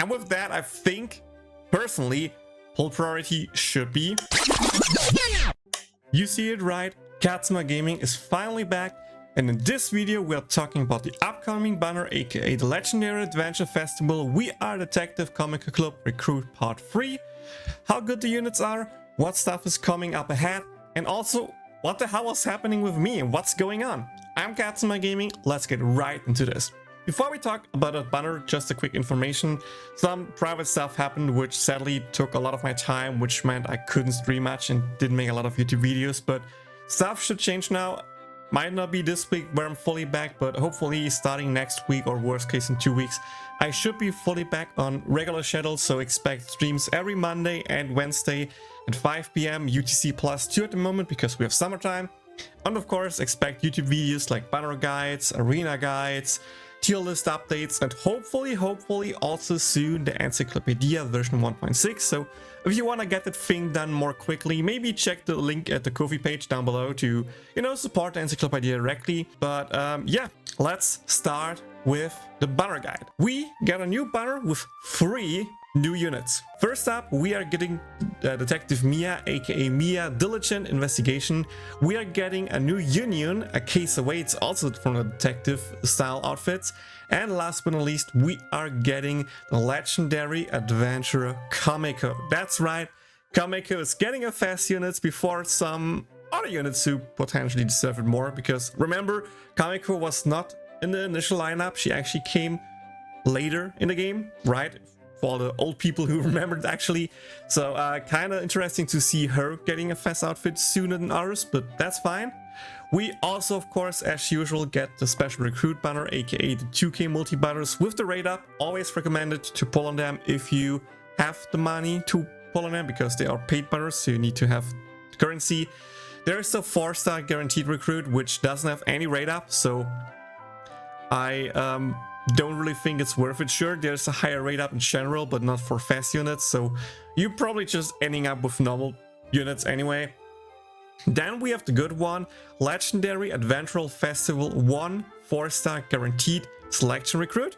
And with that, I think, personally, pull priority should be... You see it right, Katsuma Gaming is finally back, and in this video we are talking about the upcoming banner, aka the Legendary Adventure Festival We Are Detective Comic Club Recruit Part 3, how good the units are, what stuff is coming up ahead, and also what the hell is happening with me and what's going on. I'm Katsuma Gaming, let's get right into this. Before we talk about the banner, just a quick information. Some private stuff happened which sadly took a lot of my time, which meant I couldn't stream much and didn't make a lot of YouTube videos, but stuff should change now. Might not be this week where I'm fully back, but hopefully starting next week or worst case in 2 weeks, I should be fully back on regular schedule, so expect streams every Monday and Wednesday at 5 PM UTC plus 2 at the moment because we have summertime. And of course expect YouTube videos like banner guides, arena guides, tier list updates, and hopefully also soon the Encyclopedia version 1.6. So if you want to get that thing done more quickly, maybe check the link at the Ko-fi page down below to, support the Encyclopedia directly. But yeah, let's start with the banner guide. We got a new banner with 3 new units. First up, we are getting Detective Mia, aka Mia Diligent Investigation. We are getting a new Yunyun, a case awaits, also from the detective style outfits. And last but not least, we are getting the legendary adventurer Komekko. That's right, Komekko is getting a fast units before some other units who potentially deserve it more, because remember, Komekko was not in the initial lineup. She actually came later in the game, right? For all the old people who remembered actually. So kind of interesting to see her getting a fast outfit sooner than others, but that's fine. We also, of course, as usual, get the special recruit banner, aka the 2K multi banners with the rate up. Always recommended to pull on them if you have the money to pull on them, because they are paid banners, so you need to have currency. There is the 4-star guaranteed recruit, which doesn't have any rate up, so I don't really think it's worth it. Sure, there's a higher rate up in general, but not for fast units, so you're probably just ending up with normal units anyway. Then we have the good one, Legendary Adventural Festival 1 4-star guaranteed selection recruit,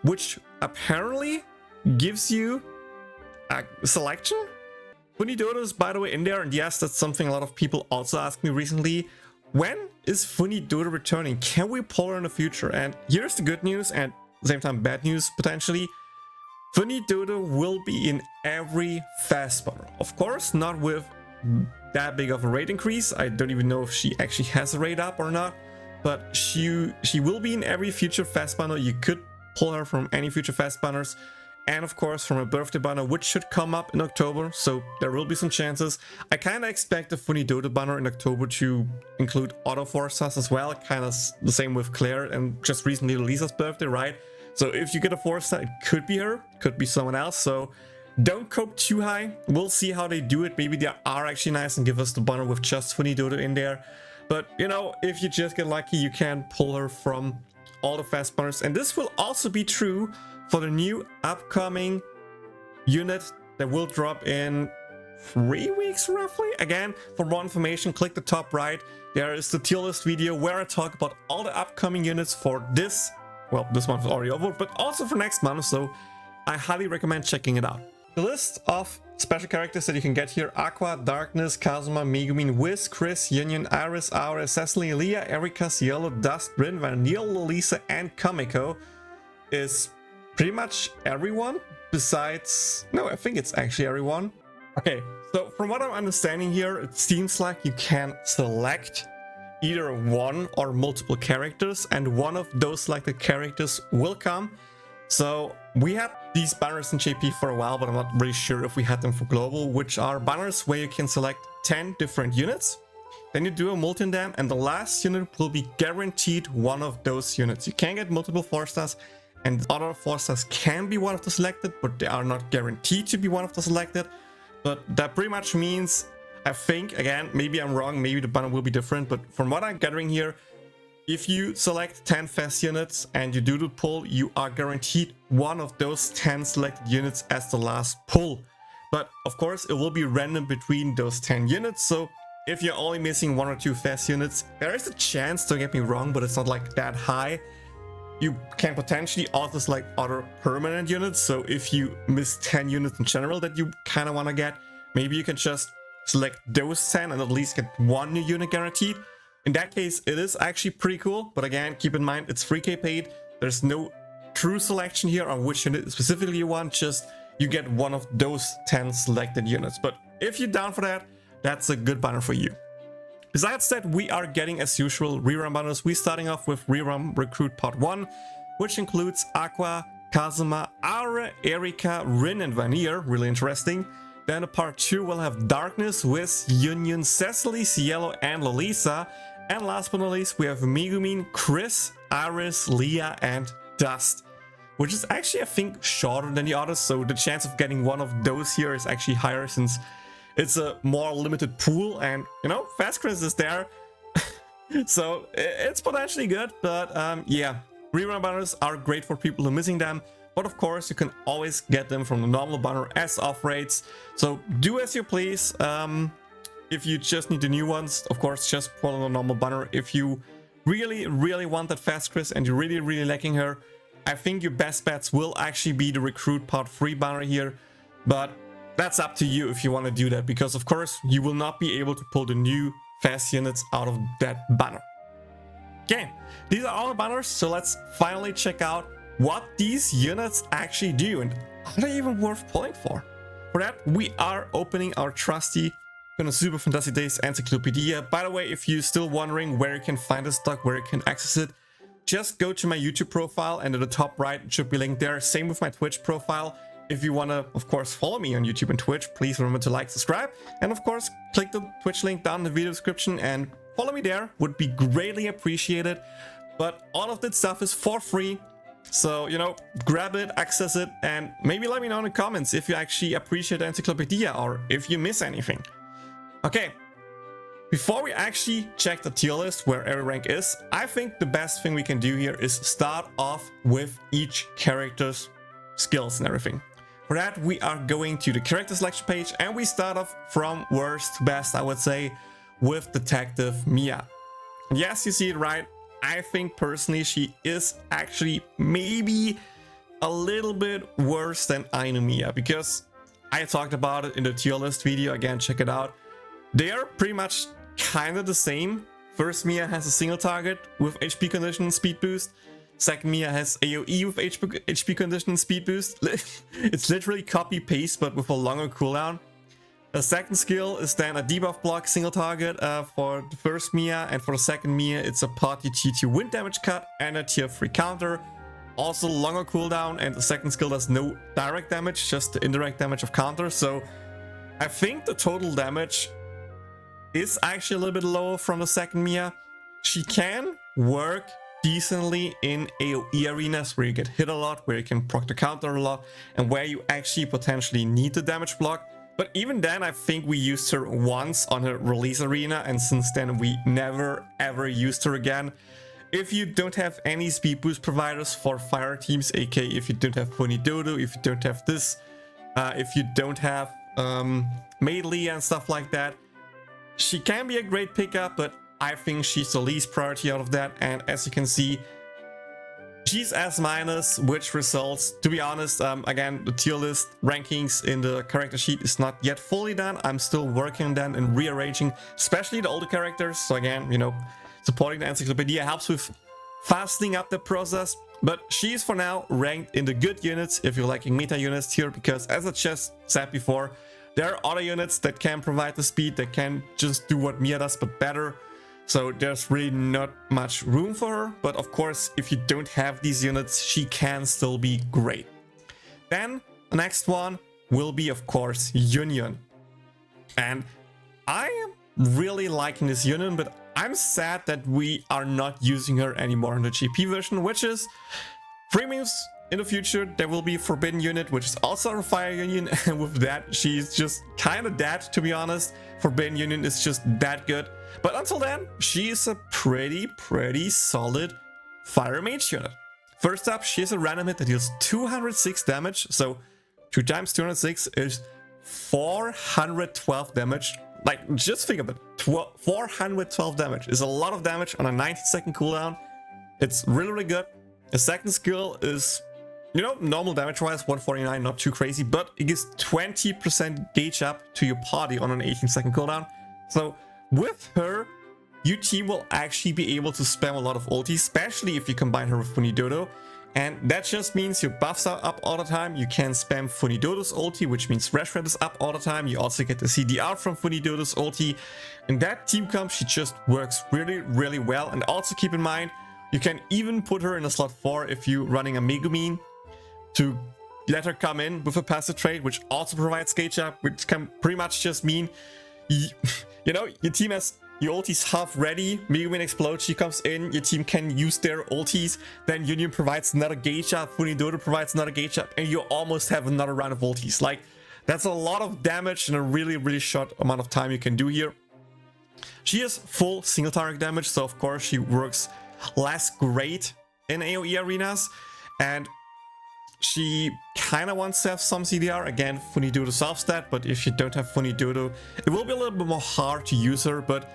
which apparently gives you a selection. Funidodo is by the way in there, and yes, that's something a lot of people also asked me recently. When is Funidodo returning? Can we pull her in the future? And here's the good news, and at the same time bad news potentially. Funidodo will be in every fast banner. Of course, not with that big of a rate increase. I don't even know if she actually has a rate up or not, but she will be in every future fast banner. You could pull her from any future fast banners, and of course from a birthday banner, which should come up in October, so there will be some chances. I kind of expect the Funidodo banner in October to include auto 4-stars as well, kind of the same with Claire and just recently Lisa's birthday, right? So if you get a 4-star, it could be her, could be someone else, so don't cope too high. We'll see how they do it. Maybe they are actually nice and give us the banner with just Funidodo in there. But if you just get lucky, you can pull her from all the fast banners. And this will also be true for the new upcoming unit that will drop in 3 weeks roughly. Again, for more information, click the top right. There is the tier list video where I talk about all the upcoming units for this. Well, this month is already over, but also for next month, so I highly recommend checking it out. The list of special characters that you can get here: Aqua, Darkness, Kazuma, Megumin, Wiz, Chris, Yunyun, Iris, Aura, Cecily, Leah, Erika, Cielo, Dust, Rin, Vanille, Lisa, and Komekko, is pretty much everyone besides... No, I think it's actually everyone. Okay, so from what I'm understanding here, it seems like you can select either one or multiple characters, and one of those selected characters will come. So we had these banners in JP for a while, but I'm not really sure if we had them for global, which are banners where you can select 10 different units. Then you do a multi on them, and the last unit will be guaranteed one of those units. You can get multiple 4-stars, and other 4-stars can be one of the selected, but they are not guaranteed to be one of the selected. But that pretty much means, I think, again, maybe I'm wrong, maybe the banner will be different, but from what I'm gathering here, if you select 10 fast units and you do the pull, you are guaranteed one of those 10 selected units as the last pull. But of course, it will be random between those 10 units, so if you're only missing 1 or 2 fast units, there is a chance, don't get me wrong, but it's not like that high. you can potentially also select other permanent units. So if you miss 10 units in general that you kind of want to get, maybe you can just select those 10 and at least get one new unit guaranteed. In that case, it is actually pretty cool. But again, keep in mind, it's 3k paid. There's no true selection here on which unit specifically you want. Just you get one of those 10 selected units. But if you're down for that, that's a good banner for you. Besides that, we are getting, as usual, rerun banners. We're starting off with Rerun Recruit Part 1, which includes Aqua, Kazuma, Aure, Erika, Rin, and Vanir. Really interesting. Then Part 2 will have Darkness, Wiz, Yunyun, Cecily, Cielo, and Lolisa. And last but not least, we have Megumin, Chris, Iris, Leah, and Dust. Which is actually, I think, shorter than the others. So the chance of getting one of those here is actually higher since it's a more limited pool, and you know, Fast Chris is there. So it's potentially good, but yeah, rerun banners are great for people who are missing them, but of course you can always get them from the normal banner as off rates, so do as you please. If you just need the new ones, of course just follow the normal banner. If you really want that Fast Chris and you're really liking her, I think your best bets will actually be the Recruit Part 3 banner here, but that's up to you if you want to do that, because of course you will not be able to pull the new fast units out of that banner. Okay, these are all the banners, so let's finally check out what these units actually do and are they even worth pulling for. For that, we are opening our trusty konosuba Fantastic Days Encyclopedia. By the way, if you're still wondering where you can find this stock, where you can access it, just go to my YouTube profile and at the top right it should be linked there. Same with my Twitch profile. If you want to, of course, follow me on YouTube and Twitch, please remember to like, subscribe, and of course, click the Twitch link down in the video description and follow me there. Would be greatly appreciated. But all of that stuff is for free. So, you know, grab it, access it, and maybe let me know in the comments if you actually appreciate the Encyclopedia or if you miss anything. Okay, before we actually check the tier list where every rank is, I think the best thing we can do here is start off with each character's skills and everything. For that, we are going to the character selection page and we start off from worst to best, I would say, with Detective Mia. And yes, you see it right. I think personally she is actually maybe a little bit worse than Ainu Mia, because I talked about it in the tier list video. Again, check it out. They are pretty much kind of the same. First Mia has a single target with HP condition and speed boost. Second Mia has AOE with HP condition and speed boost. It's literally copy paste but with a longer cooldown. The second skill is then a debuff block single target for the first Mia, and for the second Mia it's a party tier 2 wind damage cut and a tier 3 counter. Also longer cooldown, and the second skill does no direct damage, just the indirect damage of counter. So I think the total damage is actually a little bit lower from the second Mia. She can work decently in AOE arenas where you get hit a lot, where you can proc the counter a lot, and where you actually potentially need the damage block. But even then, I think we used her once on her release arena, and since then we never ever used her again. If you don't have any speed boost providers for fire teams, aka if you don't have Funidodo, if you don't have this, if you don't have melee and stuff like that, she can be a great pickup, but I think she's the least priority out of that. And as you can see, she's S-, which results, to be honest, again, the tier list rankings in the character sheet is not yet fully done. I'm still working on them and rearranging, especially the older characters. So again, you know, supporting the Encyclopedia helps with fastening up the process. But she's for now ranked in the good units if you're liking meta units here, because as I just said before, there are other units that can provide the speed, that can just do what Mia does but better. So there's really not much room for her, but of course, if you don't have these units, she can still be great. Then the next one will be, of course, Yunyun. And I am really liking this Yunyun, but I'm sad that we are not using her anymore in the GP version, which is 3 moves. In the future, there will be Forbidden Yunyun, which is also a fire Yunyun, and with that, she's just kind of dead, to be honest. Forbidden Yunyun is just that good. But until then, she's a pretty solid fire mage unit. First up, she has a random hit that deals 206 damage, so 2 times 206 is 412 damage. Like, just think of it, 412 damage is a lot of damage on a 90-second cooldown. It's really good. The second skill is, you know, normal damage-wise, 149, not too crazy, but it gives 20% gauge up to your party on an 18-second cooldown. So with her, your team will actually be able to spam a lot of ultis, especially if you combine her with Funidodo. And that just means your buffs are up all the time. You can spam Funidodo's ulti, which means Reshred is up all the time. You also get the CDR from Funidodo's ulti. And that team comp, she just works really, really well. And also keep in mind, you can even put her in a slot 4 if you're running a Megumin to let her come in with a passive trait, which also provides gauge up, which can pretty much just mean, you know, your team has your ulti's half ready, Megumin explodes, she comes in, your team can use their ultis, then Yunyun provides another gauge up, Funidodo provides another gauge up, and you almost have another round of ultis. Like, that's a lot of damage in a really, really short amount of time you can do here. She has full single target damage, so of course she works less great in AoE arenas, and she kind of wants to have some CDR. Again, Funidodo solves that, but if you don't have Funidodo, it will be a little bit more hard to use her. But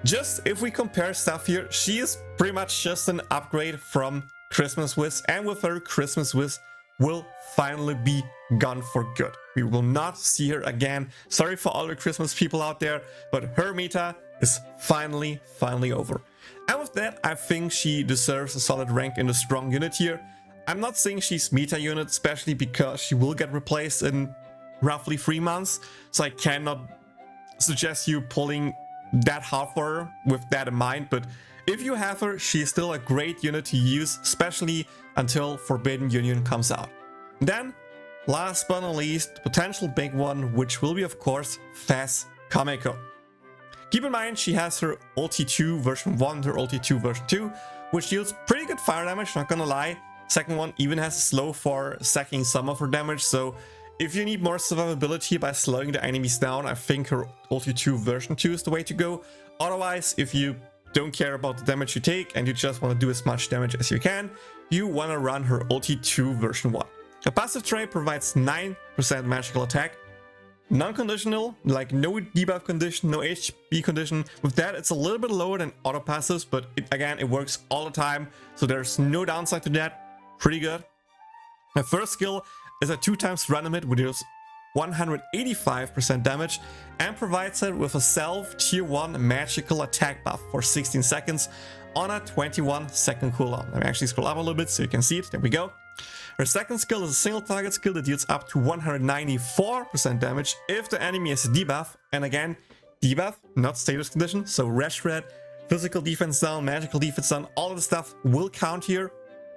just if we compare stuff here, she is pretty much just an upgrade from Xmas Wiz, and with her, Xmas Wiz will finally be gone for good. We will not see her again. Sorry for all the Christmas people out there, but her meta is finally over. And with that, I think she deserves a solid rank in the strong unit here. I'm not saying she's meta unit, especially because she will get replaced in roughly 3 months. So I cannot suggest you pulling that hard for her with that in mind. But if you have her, she's still a great unit to use, especially until Forbidden Yunyun comes out. Then, last but not least, the potential big one, which will be, of course, Fes Komekko. Keep in mind, she has her ulti 2 version 1, her ulti 2 version 2, which deals pretty good fire damage, not gonna lie. Second one even has a slow for sacking some of her damage, so if you need more survivability by slowing the enemies down, I think her ulti 2 version 2 is the way to go. Otherwise, if you don't care about the damage you take and you just want to do as much damage as you can, you want to run her ulti 2 version 1. The passive trait provides 9% magical attack, non-conditional, like no debuff condition, no HP condition. With that, it's a little bit lower than auto passives, but again, it works all the time, so there's no downside to that. Pretty good. My first skill is a 2x random hit, which deals 185% damage and provides it with a self tier 1 magical attack buff for 16 seconds on a 21-second cooldown. Let me actually scroll up a little bit so you can see it. There we go. Her second skill is a single target skill that deals up to 194% damage if the enemy has a debuff. And again, debuff, not status condition. So Reshred, physical defense down, magical defense down, all of the stuff will count here.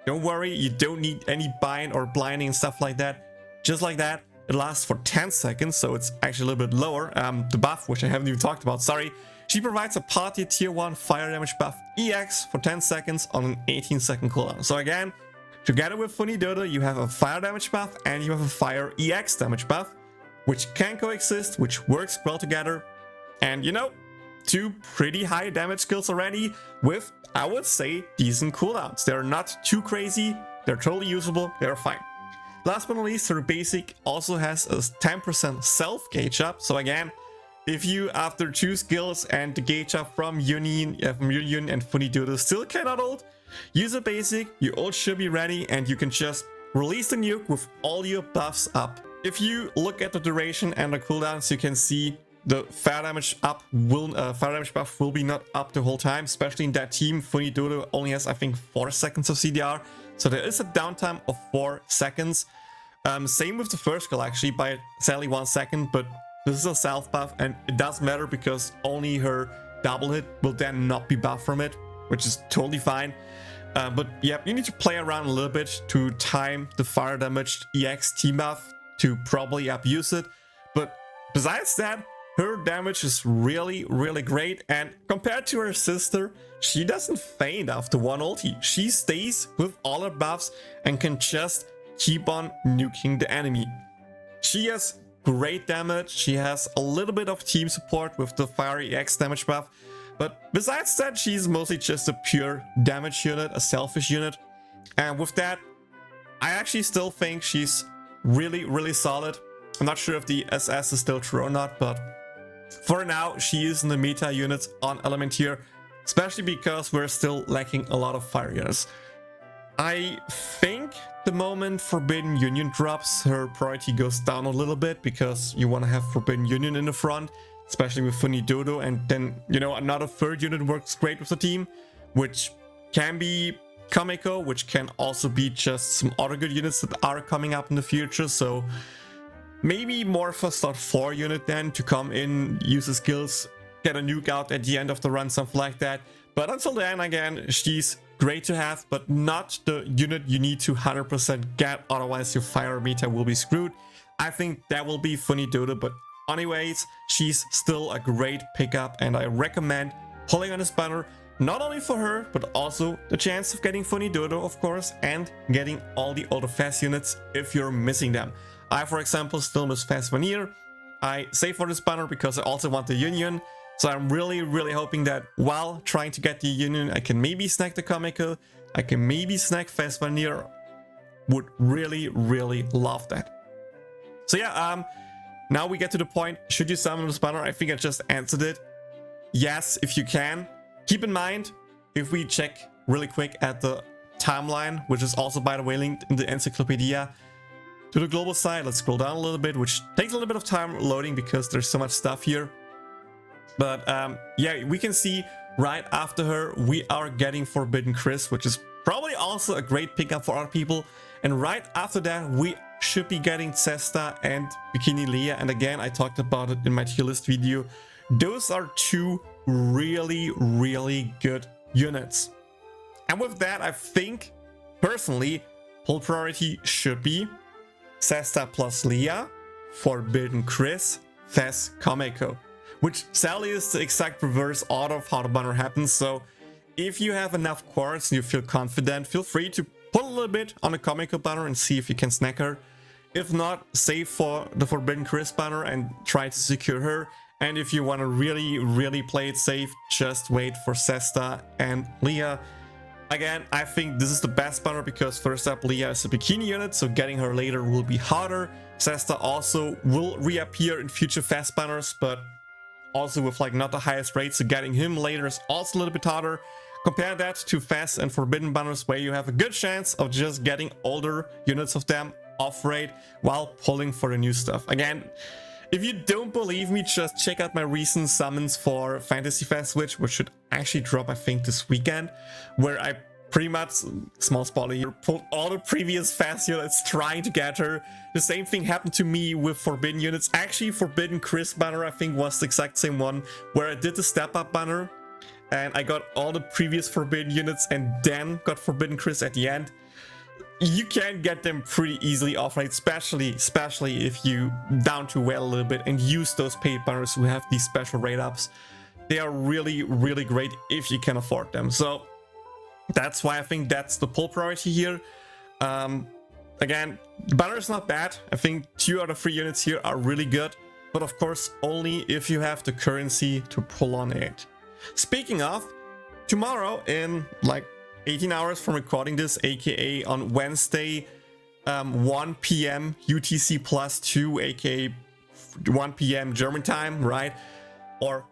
Don't worry, you don't need any bind or blinding and stuff like that. Just like that, it lasts for 10 seconds, so it's actually a little bit lower. The buff, which I haven't even talked about, sorry. She provides a party tier 1 fire damage buff EX for 10 seconds on an 18-second cooldown. So again, together with Funidodo, you have a fire damage buff and you have a fire EX damage buff, which can coexist, which works well together. And you know, 2 pretty high damage skills already with, I would say, decent cooldowns. They're not too crazy, they're totally usable, they're fine. Last but not least, her basic also has a 10% self gauge up. So again, if you, after 2 skills and the gauge up from Yunyun and Funidodo still cannot ult, use a basic, your ult should be ready, and you can just release the nuke with all your buffs up. If you look at the duration and the cooldowns, you can see the fire damage buff will be not up the whole time, especially in that team. Funidodo only has, I think, 4 seconds of CDR, so there is a downtime of 4 seconds. Same with the first skill actually, by sadly 1 second, but this is a self buff and it doesn't matter because only her double hit will then not be buffed from it, which is totally fine. But yeah, you need to play around a little bit to time the fire damage EX team buff to probably abuse it. But besides that, her damage is really, really great, and compared to her sister, she doesn't faint after 1 ulti. She stays with all her buffs and can just keep on nuking the enemy. She has great damage, she has a little bit of team support with the Fire EX damage buff, but besides that, she's mostly just a pure damage unit, a selfish unit. And with that, I actually still think she's really, really solid. I'm not sure if the SS is still true or not, but for now, she is in the meta units on Element here, especially because we're still lacking a lot of fire units. I think the moment Forbidden Yunyun drops, her priority goes down a little bit because you want to have Forbidden Yunyun in the front, especially with Funidodo, and then, you know, another third unit works great with the team, which can be Komekko, which can also be just some other good units that are coming up in the future. So maybe more of a start 4 unit then to come in, use the skills, get a nuke out at the end of the run, something like that. But until then, again, she's great to have, but not the unit you need to 100% get, otherwise your fire meta will be screwed. I think that will be Funidodo, but anyways, she's still a great pickup, and I recommend pulling on this banner, not only for her, but also the chance of getting Funidodo, of course, and getting all the older Fes units if you're missing them. I, for example, still miss Fes Vanir. I save for this banner because I also want the Yunyun. So I'm really hoping that while trying to get the Yunyun, I can maybe snag the Komekko, I can maybe snag Fes Vanir. Would really love that. So yeah, now we get to the point, should you summon this banner? I think I just answered it. Yes, if you can. Keep in mind, if we check really quick at the timeline, which is also, by the way, linked in the Encyclopedia, to the global side, let's scroll down a little bit, which takes a little bit of time loading because there's so much stuff here. But yeah, we can see right after her, we are getting Forbidden Chris, which is probably also a great pickup for other people. And right after that, we should be getting Zesta and Bikini Leah. And again, I talked about it in my tier list video. Those are two really good units. And with that, I think, personally, pull priority should be Zesta plus Leah, Forbidden Chris, Fes Komekko. Which sadly is the exact reverse order of how the banner happens. So if you have enough quartz and you feel confident, feel free to pull a little bit on the Komekko banner and see if you can snag her. If not, save for the Forbidden Chris banner and try to secure her. And if you want to really play it safe, just wait for Zesta and Leah. Again, I think this is the best banner because first up, Leah is a bikini unit, so getting her later will be harder. Zesta also will reappear in future Fes banners, but also with like not the highest rate, so getting him later is also a little bit harder. Compare that to Fes and Forbidden banners, where you have a good chance of just getting older units of them off rate while pulling for the new stuff. Again, if you don't believe me, just check out my recent summons for Fantasy Fest Switch, which should actually drop, I think, this weekend, where I pretty much, small spoiler here, pulled all the previous Fes units trying to get her. The same thing happened to me with Forbidden units. Actually, Forbidden Chris banner, I think, was the exact same one, where I did the step up banner, and I got all the previous Forbidden units and then got Forbidden Chris at the end. You can get them pretty easily off rate, especially if you down to well a little bit and use those paid banners who have these special rate ups. They are really great if you can afford them. So that's why I think that's the pull priority here. Again, the banner is not bad. I think 2 out of 3 units here are really good, but of course only if you have the currency to pull on it. Speaking of, tomorrow in like 18 hours from recording this, aka on Wednesday, 1 p.m. UTC +2, aka 1 p.m. German time, right? Or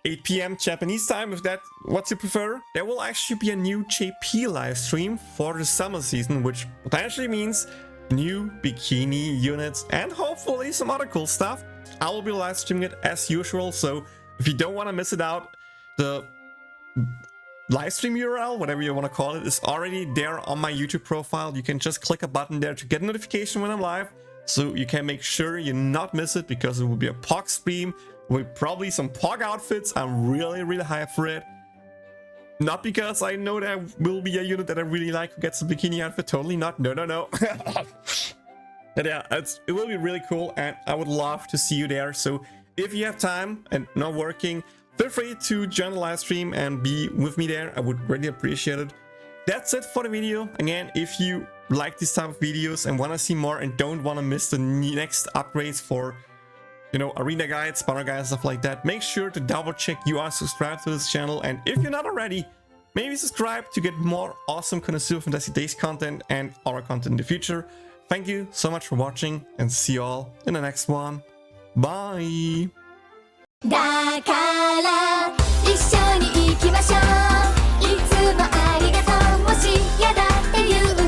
8 p.m. Japanese time, if that's what you prefer. There will actually be a new JP live stream for the summer season, which potentially means new bikini units and hopefully some other cool stuff. I will be live streaming it as usual, so if you don't want to miss it out, the live stream URL, whatever you want to call it, is already there on my YouTube profile. You can just click a button there to get a notification when I'm live, so you can make sure you not miss it, because it will be a POG stream with probably some POG outfits. I'm really hyped for it. Not because I know that will be a unit that I really like who gets a bikini outfit, totally not, no. But yeah, it will be really cool, and I would love to see you there. So if you have time and not working, feel free to join the live stream and be with me there. I would really appreciate it. That's it for the video. Again, if you like this type of videos and want to see more and don't want to miss the next upgrades for, you know, arena guides, banner guides, stuff like that, make sure to double check you are subscribed to this channel. And if you're not already, maybe subscribe to get more awesome konosuba Fantastic Days content and other content in the future. Thank you so much for watching, and see you all in the next one. Bye! だから一緒に行きましょういつもありがとうもしやだて言う